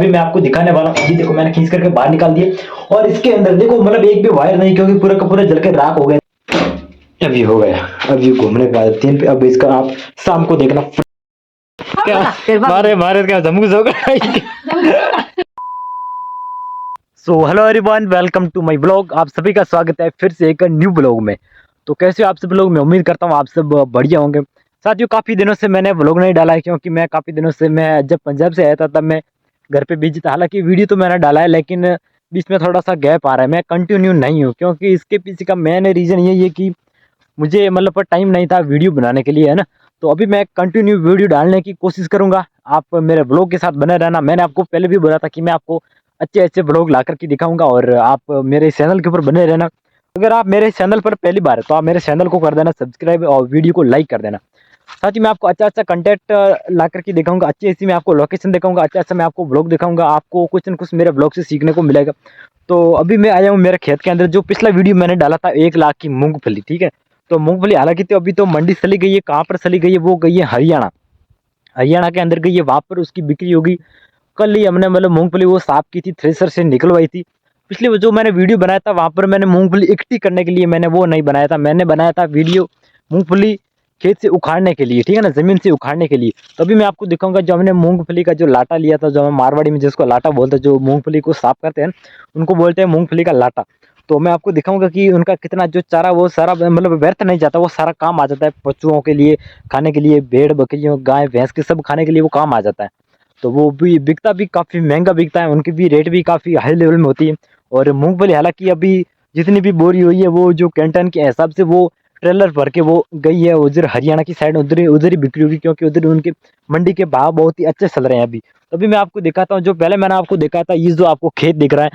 अभी मैं आपको दिखाने वाला हूँ। ये देखो मैंने खींच करके बाहर निकाल दिए और इसके अंदर देखो मतलब एक भी वायर नहीं, क्योंकि पूरा का पूरा जल के राख हो गया। अभी हो गया, अभी घूमने के बाद 3 पे। अब इसका आप शाम को देखना। क्या मारे मारे क्या धमकुस हो गया। So hello everyone, welcome to my blog. आप सभी का स्वागत है फिर से एक न्यू ब्लॉग में। तो कैसे हो आप सब लोग? मैं उम्मीद करता हूँ आप सब बढ़िया होंगे। साथियों, काफ़ी दिनों से मैंने ब्लॉग नहीं डाला है, क्योंकि मैं काफ़ी दिनों से मैं जब पंजाब से आया था तब मैं घर पे बिजी था। हालांकि वीडियो तो मैंने डाला है, लेकिन बीच में थोड़ा सा गैप आ रहा है, मैं कंटिन्यू नहीं हूँ। क्योंकि इसके पीछे का मेन रीज़न यही है कि मुझे मतलब टाइम नहीं था वीडियो बनाने के लिए, है ना। तो अभी मैं कंटिन्यू वीडियो डालने की कोशिश करूंगा। आप मेरे ब्लॉग के साथ बने रहना। मैंने आपको पहले भी बोला था कि मैं आपको अच्छे अच्छे ब्लॉग ला करके दिखाऊंगा, और आप मेरे चैनल के ऊपर बने रहना। अगर आप मेरे चैनल पर पहली बार है तो आप मेरे चैनल को कर देना सब्सक्राइब और वीडियो को लाइक कर देना। साथ ही मैं आपको अच्छा अच्छा कंटेंट ला करके दिखाऊंगा, अच्छी अच्छी मैं आपको लोकेशन दिखाऊंगा, अच्छा अच्छा मैं आपको ब्लॉग दिखाऊंगा। आपको कुछ न कुछ मेरे ब्लॉग से सीखने को मिलेगा। तो अभी मैं आया हूँ मेरे खेत के अंदर। जो पिछला वीडियो मैंने डाला था 1 लाख की मूंगफली, ठीक है। तो मूंगफली हालांकि तो अभी तो मंडी चली गई है। कहाँ पर चली गई है? वो गई है हरियाणा। हरियाणा के अंदर गई है, वहां पर उसकी बिक्री होगी। कल ही हमने मतलब मूंगफली वो साफ की थी, थ्रेसर से निकलवाई थी। पिछले वो जो मैंने वीडियो बनाया था वहां पर मैंने मूंगफली इकट्ठी करने के लिए मैंने वो नहीं बनाया था, मैंने बनाया था वीडियो मूंगफली खेत से उखाड़ने के लिए, ठीक है ना, जमीन से उखाड़ने के लिए। तो अभी मैं आपको दिखाऊंगा जो हमने मूंगफली का जो लाटा लिया था, जो हम मारवाड़ी में जिसको लाटा बोलते हैं, जो मूंगफली को साफ करते हैं उनको बोलते हैं मूंगफली का लाटा। तो मैं आपको दिखाऊंगा कि उनका कितना जो चारा वो सारा मतलब व्यर्थ नहीं जाता, वो सारा काम आ जाता है पशुओं के लिए खाने के लिए, भेड़ बकरियों गाय भैंस के सब खाने के लिए वो काम आ जाता है। तो वो भी बिकता भी काफ़ी महंगा बिकता है, उनकी भी रेट भी काफ़ी हाई लेवल में होती है। और मूंगफली हालांकि अभी जितनी भी बोरी हुई है वो जो कैंटन के हिसाब से वो ट्रेलर भर के वो गई है उधर हरियाणा की साइड, उधर उधर ही बिक्री होगी, क्योंकि उधर उनके मंडी के भाव बहुत ही अच्छे चल रहे हैं अभी। तो अभी मैं आपको दिखाता हूँ। जो पहले मैंने आपको दिखाया था, ये जो आपको खेत दिख रहा है,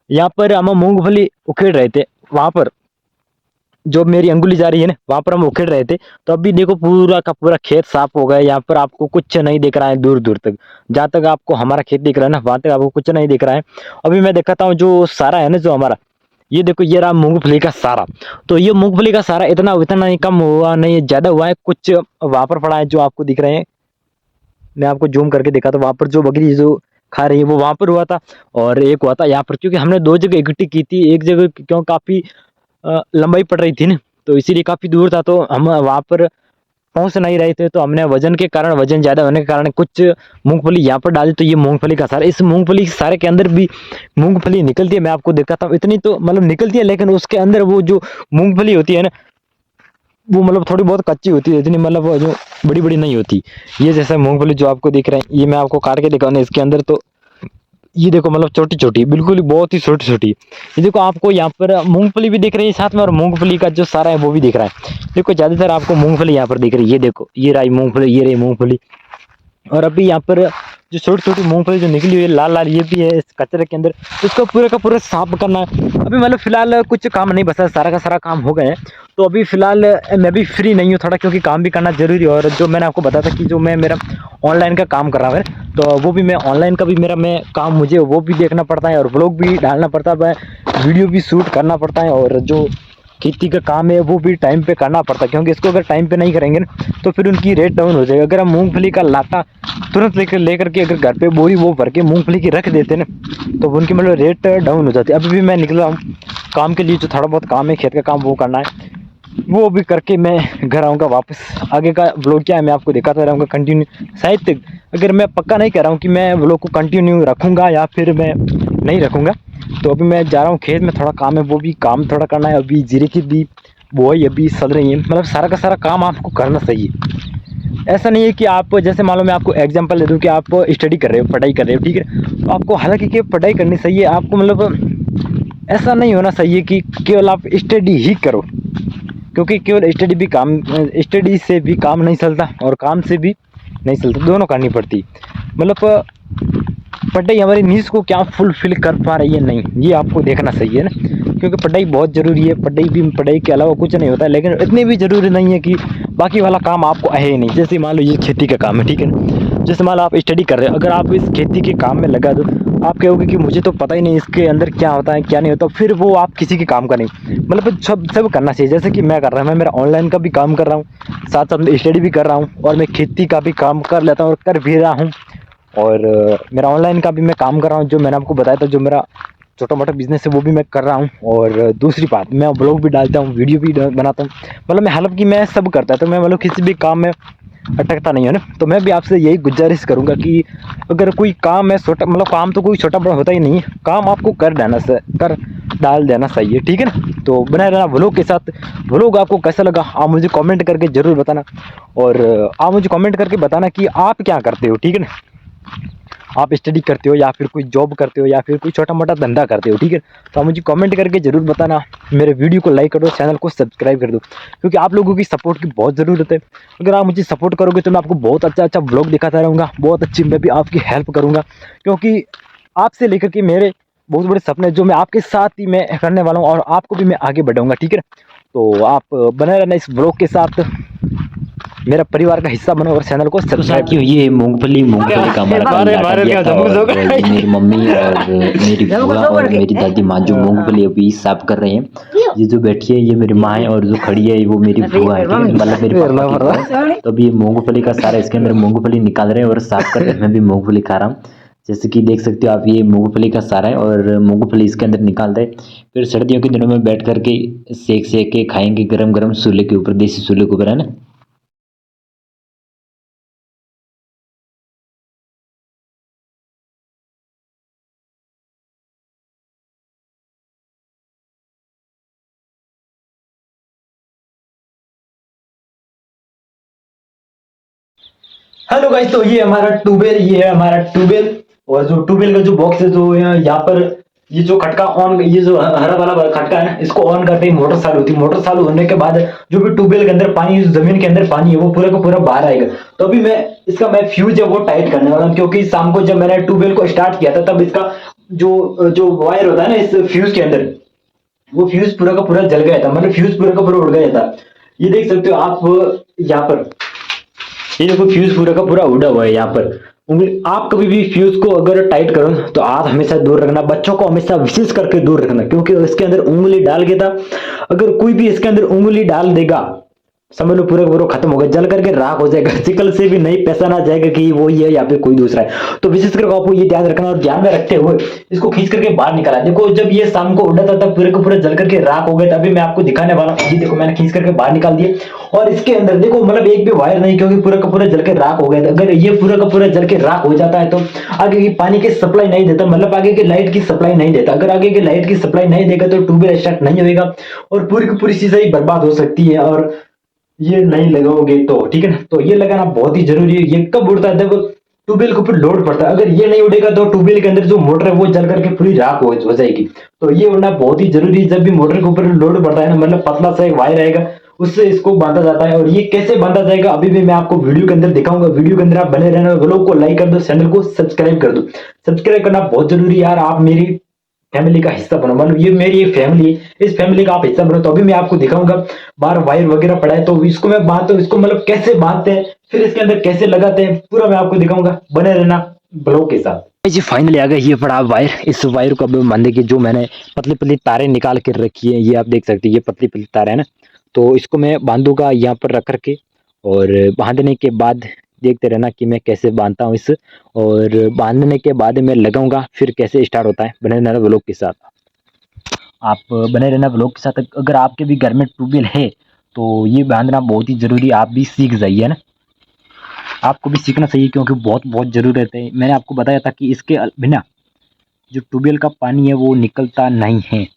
यहाँ पर हम मूंगफली उखेड़ रहे थे। वहां पर जो मेरी अंगुली जा रही है ना, वहां पर हम उखेड़ रहे थे। तो अभी देखो पूरा का पूरा खेत साफ हो गया। यहाँ पर आपको कुछ नहीं दिख रहा है दूर दूर तक। जहां तक आपको हमारा खेत दिख रहा है ना, वहां तक आपको कुछ नहीं दिख रहा है। अभी मैं दिखाता हूँ जो सारा है ना जो हमारा, ये देखो ये रहा मूंगफली का सारा। तो ये मूंगफली का सारा इतना इतना नहीं कम हुआ, नहीं ज्यादा हुआ है, कुछ वहां पर पड़ा है जो आपको दिख रहे हैं। मैं आपको जूम करके दिखा, तो वहां पर जो बकरी जो खा रही है वो वहां पर हुआ था, और एक हुआ था यहाँ पर। क्योंकि हमने 2 जगह इकट्ठी की थी, एक जगह क्यों काफी लंबाई पड़ रही थी ना, तो इसीलिए काफी दूर था, तो हम वहां पर पहुंच नहीं रहे थे। तो हमने वजन के कारण, वजन ज्यादा होने के कारण कुछ मूंगफली यहाँ पर डाली। तो ये मूंगफली का सारा, इस मूंगफली के सारे के अंदर भी मूंगफली निकलती है। मैं आपको दिखाता हूँ, इतनी तो मतलब निकलती है, लेकिन उसके अंदर वो जो मूंगफली होती है ना, वो मतलब थोड़ी बहुत कच्ची होती है, इतनी मतलब वो जो बड़ी बड़ी नहीं होती। ये जैसा मूंगफली जो आपको दिख रहा है, ये मैं आपको काट के दिखाऊंगा इसके अंदर। तो ये देखो मतलब छोटी छोटी, बिल्कुल ही बहुत ही छोटी छोटी। ये देखो आपको यहाँ पर मूंगफली भी दिख रही है साथ में, और मूंगफली का जो सारा है वो भी दिख रहा है। देखो ज्यादातर आपको मूंगफली यहाँ पर दिख रही है। ये देखो ये रही मूंगफली, ये रही मूंगफली। और अभी यहाँ पर जो छोटी छोटी मूंगफली जो निकली हुई है लाल लाल, ये भी है इस कचरे के अंदर। तो इसको पूरा का पूरा साफ करना है। अभी मतलब फिलहाल कुछ काम नहीं बचा, सारा का सारा काम हो गया है। तो अभी फिलहाल मैं भी फ्री नहीं हूँ थोड़ा, क्योंकि काम भी करना जरूरी है। और जो मैंने आपको बताया था कि जो मैं मेरा ऑनलाइन का काम कर रहा हूँ, तो वो भी मैं ऑनलाइन का भी मेरा मैं काम, मुझे वो भी देखना पड़ता है, और ब्लॉग भी डालना पड़ता है, वीडियो भी शूट करना पड़ता है। और जो खेती का काम है वो भी टाइम पे करना पड़ता है, क्योंकि इसको अगर टाइम पे नहीं करेंगे ना तो फिर उनकी रेट डाउन हो जाएगी। अगर हम मूंगफली का लाटा तुरंत लेकर के अगर घर पे बोरी वो भर के मूंगफली की रख देते ना, तो उनकी मतलब रेट डाउन हो जाती है। अभी भी मैं निकला हूँ काम के लिए, जो थोड़ा बहुत काम है खेत का काम वो करना है, वो भी करके मैं घर आऊँगा वापस। आगे का व्लॉग क्या है मैं आपको दिखाता रहूँगा कंटिन्यू। शायद तक अगर मैं पक्का नहीं कह रहा हूँ कि मैं व्लॉग को कंटिन्यू रखूँगा या फिर मैं नहीं रखूँगा। तो अभी मैं जा रहा हूँ खेत में, थोड़ा काम है, वो भी काम थोड़ा करना है। अभी जीरे की भी बुआई अभी चल रही है, मतलब सारा का सारा काम आपको करना चाहिए। ऐसा नहीं है कि आप जैसे मान लो मैं आपको एग्जांपल दे दूं कि आप स्टडी कर रहे हो, पढ़ाई कर रहे हो, ठीक है। तो आपको हालांकि कि पढ़ाई करनी चाहिए, आपको मतलब ऐसा नहीं होना चाहिए कि केवल आप स्टडी ही करो, क्योंकि केवल स्टडी से भी काम नहीं चलता, और काम से भी नहीं चलता, दोनों करनी पड़ती। मतलब पढ़ाई हमारी नीड्स को क्या फुलफिल कर पा रही है नहीं, ये आपको देखना चाहिए ना। क्योंकि पढ़ाई बहुत ज़रूरी है, पढ़ाई के अलावा कुछ नहीं होता है, लेकिन इतनी भी ज़रूरी नहीं है कि बाकी वाला काम आपको आए ही नहीं। जैसे मान लो ये खेती का काम है, ठीक है ना। जैसे मान लो आप स्टडी कर रहे हो, अगर आप इस खेती के काम में लगा दो, आप कहोगे कि मुझे तो पता ही नहीं इसके अंदर क्या होता है क्या नहीं होता, फिर वो आप किसी के काम का नहीं। मतलब सब करना चाहिए, जैसे कि मैं कर रहा हूँ, मैं मेरा ऑनलाइन का भी काम कर रहा हूँ, साथ साथ में स्टडी भी कर रहा हूँ, और मैं खेती का भी काम कर लेता हूँ और कर भी रहा हूँ। और मेरा ऑनलाइन का भी मैं काम कर रहा हूँ, जो मैंने आपको बताया था, जो मेरा छोटा मोटा बिजनेस है वो भी मैं कर रहा हूँ। और दूसरी बात, मैं ब्लॉग भी डालता हूँ, वीडियो भी बनाता हूँ, मतलब मैं हल्की मैं सब करता है, तो मैं मतलब किसी भी काम में अटकता नहीं है ना। तो मैं भी आपसे यही गुजारिश करूंगा कि अगर कोई काम है छोटा, मतलब काम तो कोई छोटा बड़ा होता ही नहीं है, काम आपको कर डाल देना चाहिए, ठीक है ना। तो बने रहना व्लॉग के साथ। व्लॉग आपको कैसा लगा आप मुझे कमेंट करके ज़रूर बताना, और आप मुझे कमेंट करके बताना कि आप क्या करते हो, ठीक है ना। आप स्टडी करते हो या फिर कोई जॉब करते हो या फिर कोई छोटा मोटा धंधा करते हो, ठीक है। तो आप मुझे कमेंट करके ज़रूर बताना। मेरे वीडियो को लाइक कर दो, चैनल को सब्सक्राइब कर दो, क्योंकि आप लोगों की सपोर्ट की बहुत ज़रूरत है। अगर आप मुझे सपोर्ट करोगे तो मैं आपको बहुत अच्छा अच्छा ब्लॉग दिखाता रहूँगा, बहुत अच्छी मैं भी आपकी हेल्प करूँगा, क्योंकि आपसे लेकर के मेरे बहुत बड़े सपने जो मैं आपके साथ ही मैं करने वाला हूँ, और आपको भी मैं आगे बढ़ाऊँगा, ठीक है। तो आप बने रहना इस ब्लॉग के साथ, मेरा परिवार का हिस्सा बनो और चैनल को तो सब्सक्राइब साथियों ये मूंगफली का हमारा बारे लाटा बारे दिया क्या था, जमुक और जोक ये मेरी मम्मी और मेरी बुआ और मेरी दादी माँ जो मूंगफली अभी साफ कर रहे हैं। ये जो बैठी है ये मेरी माँ है, और जो खड़ी है वो मेरी बुआ है, ठीक है, मतलब मेरे पापा की बुआ है। तो अभी ये मूंगफली का सारा इसके अंदर मूंगफली निकाल रहे हैं और साफ कर रहे हैं। मैं भी मूंगफली खा रहा हूँ, जैसे कि देख सकते हो आप, ये मूंगफली का सारा है और मूंगफली इसके अंदर निकाल दे। फिर सर्दियों के दिनों में बैठ करके सेक सेक के खाएंगे, गरम गरम चूल्हे के ऊपर, देसी चूल्हे के ऊपर, है ना। हेलो गाइस, तो ये हमारा ट्यूबवेल, ये है हमारा ट्यूबवेल। और जो ट्यूबवेल का जो बॉक्स है, जो यहाँ पर ये जो खटका ऑन, ये जो हरा वाला खटका है ना, इसको ऑन करते ही मोटर चालू होती है। मोटर चालू होने के बाद जो भी ट्यूबवेल के अंदर पानी, जो जमीन के अंदर पानी है, वो पूरा का पूरा बाहर आएगा। तो अभी मैं फ्यूज है वो टाइट करने वाला हूँ, क्योंकि शाम को जब मैंने ट्यूबवेल को स्टार्ट किया था, तब इसका जो जो वायर होता है ना इस फ्यूज के अंदर, वो फ्यूज पूरा का पूरा जल गया था, मतलब फ्यूज पूरा का पूरा उड़ गया था। ये देख सकते हो आप यहाँ पर, ये देखो फ्यूज पूरा का पूरा उड़ा हुआ है यहाँ पर। उंगली, आप कभी भी फ्यूज को अगर टाइट करो तो हाथ हमेशा दूर रखना, बच्चों को हमेशा विशेष करके दूर रखना, क्योंकि इसके अंदर उंगली डाल के था, अगर कोई भी इसके अंदर उंगली डाल देगा, समझ लो पूरा का पूरा खत्म हो गया, जल करके राख हो जाएगा, शिकल से भी नहीं पहचाना जाएगा कि वो ये या फिर कोई दूसरा है। तो विशेष करके आपको ये ध्यान रखना, और ध्यान में रखते हुए इसको खींच करके बाहर निकाला। देखो जब ये शाम को उड़ा था तब पूरे को पूरा जल करके राख हो गया था। अभी मैं आपको दिखाने वाला हूँ, ये देखो मैंने खींच करके बाहर निकाल दिए, और इसके अंदर देखो मतलब एक भी वायर नहीं, क्योंकि पूरा का पूरा जल के राख हो गया था। अगर ये पूरा का पूरा जल के राख हो जाता है तो आगे की पानी की सप्लाई नहीं देता, मतलब आगे की लाइट की सप्लाई नहीं देता। अगर आगे की लाइट की सप्लाई नहीं देगा तो ट्यूबवेल स्टार्ट नहीं होगा, और पूरी की पूरी चीजें ही बर्बाद हो सकती है। और ये नहीं लगाओगे तो, ठीक है ना। तो ये लगाना बहुत ही जरूरी है। ये कब उड़ता है, जब ट्यूबवेल के ऊपर लोड पड़ता है। अगर ये नहीं उड़ेगा तो ट्यूबवेल के अंदर जो मोटर है वो जल करके पूरी राख हो जाएगी। तो ये उड़ना बहुत ही जरूरी है। जब भी मोटर के ऊपर लोड पड़ता है ना, मतलब पतला सा एक वायर आएगा, उससे इसको बांधा जाता है। और ये कैसे बांधा जाएगा अभी भी मैं आपको वीडियो के अंदर दिखाऊंगा। वीडियो के अंदर आप बने रहना, व्लॉग को लाइक कर दो, चैनल को सब्सक्राइब कर दो। सब्सक्राइब करना बहुत जरूरी है यार, आप मेरी फैमिली का हिस्सा बनो, मतलब ये मेरी एक फैमिली है, इस फैमिली का आप हिस्सा बनो। तो अभी मैं आपको दिखाऊंगा, बाहर वायर वगैरह पड़ा है तो इसको मैं बांधता हूँ, इसको मतलब कैसे बांधते हैं, फिर इसके अंदर कैसे लगाते हैं, पूरा मैं आपको दिखाऊंगा। बने रहना ब्लॉग के साथ। जी फाइनली आ गया ये बड़ा वायर। इस वायर को अब बांधने की जो मैंने पतली पतली तारें निकाल कर रखी है, ये आप देख सकते हैं, ये पतली पतली तार है ना। तो इसको मैं बांधूंगा यहाँ पर रख करके, और बांधने के बाद देखते रहना कि मैं कैसे बांधता हूँ इस, और बांधने के बाद मैं लगाऊंगा फिर कैसे स्टार्ट होता है। बने रहना ब्लॉग के साथ, आप बने रहना ब्लॉग के साथ। अगर आपके भी घर में ट्यूबवेल है तो ये बांधना बहुत ही जरूरी है, आप भी सीख जाइए ना, आपको भी सीखना चाहिए, क्योंकि बहुत बहुत ज़रूरत है। मैंने आपको बताया था कि इसके बिना जो ट्यूबवेल का पानी है वो निकलता नहीं है।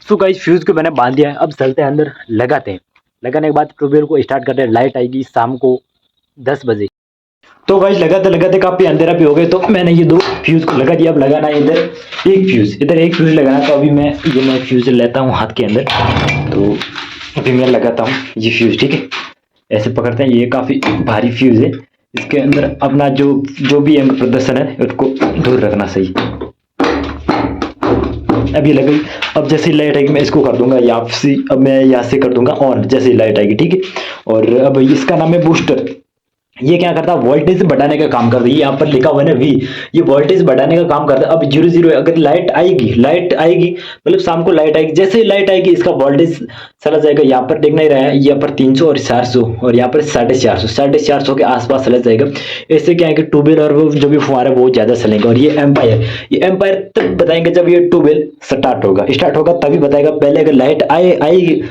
तो गाइस फ्यूज को मैंने बांध दिया है, अब चलते हैं अंदर, लगाते हैं। लगाने के बाद ट्यूबवेल को स्टार्ट करते हैं। लाइट आएगी शाम को 10 बजे। तो गाइस लगाते लगाते काफी अंधेरा भी हो गए, तो मैंने ये 2 फ्यूज को लगा दिया। अब लगाना है इधर एक फ्यूज लगाना। तो अभी मैं फ्यूज लेता हूँ हाथ के अंदर, तो अभी मैं लगाता हूँ ये फ्यूज, ठीक है। ऐसे पकड़ते हैं। ये काफी भारी फ्यूज है, इसके अंदर अपना जो भी एम प्रदर्शन है उसको दूर रखना सही। अब ये लग गई। अब जैसे लाइट आएगी मैं इसको कर दूंगा यहाँ से, अब मैं यहाँ से कर दूंगा ऑन जैसे लाइट आएगी, ठीक है। और अब इसका नाम है बूस्टर। ये क्या करता है, वोल्टेज बढ़ाने का काम करता है। यहाँ पर लिखा हुआ है ना वी, ये वोल्टेज बढ़ाने का काम करता है। अब 0 अगर लाइट आएगी मतलब शाम को लाइट आएगी, जैसे ही लाइट आएगी इसका वोल्टेज चला जाएगा। यहाँ पर देखना ही रहा है, यहाँ पर 300 और 400 और यहाँ पर 450 के आसपास चला जाएगा। इससे क्या है कि ट्यूबवेल और वो जो भी फुहारा वो ज्यादा चलेंगे। और ये एम्पायर तब बताएंगे जब ये ट्यूबवेल स्टार्ट होगा तभी बताएगा। पहले अगर लाइट आएगी,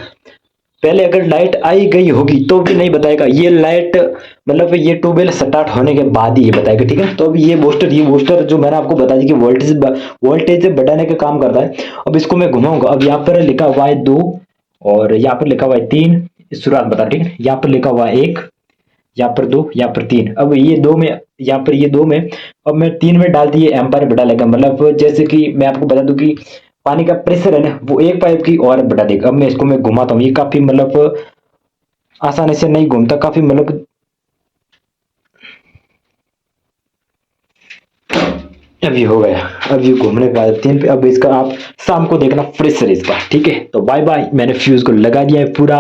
पहले अगर लाइट आई गई होगी तो भी नहीं बताएगा। ये लाइट मतलब ये ट्यूबवेल स्टार्ट होने के बाद ही ये बताएगा, ठीक है। तो अब ये बूस्टर जो मैंने आपको बता दी कि वोल्टेज बढ़ाने का काम करता है। अब इसको मैं घुमाऊंगा। अब यहाँ पर लिखा हुआ है 2 और यहाँ पर लिखा हुआ है 3, शुरुआत बता, ठीक है। यहाँ पर लिखा हुआ है 1, यहाँ पर 2, यहाँ पर 3। अब ये 2 में, यहाँ पर ये 2 में, अब मैं 3 में डाल दिए एम्पायर बढ़ा लेगा। मतलब जैसे कि मैं आपको बता दूं कि पानी का प्रेशर है ना वो एक पाइप की और बढ़ा देगा। अब मैं इसको मैं घुमाता हूँ, ये काफी मतलब आसानी से नहीं घूमता, काफी मतलब अब ये हो गया। अब ये घूमने के बाद 3 पे, अब इसका आप शाम को देखना प्रेशर इसका, ठीक है। तो बाय बाय, मैंने फ्यूज को लगा दिया है पूरा।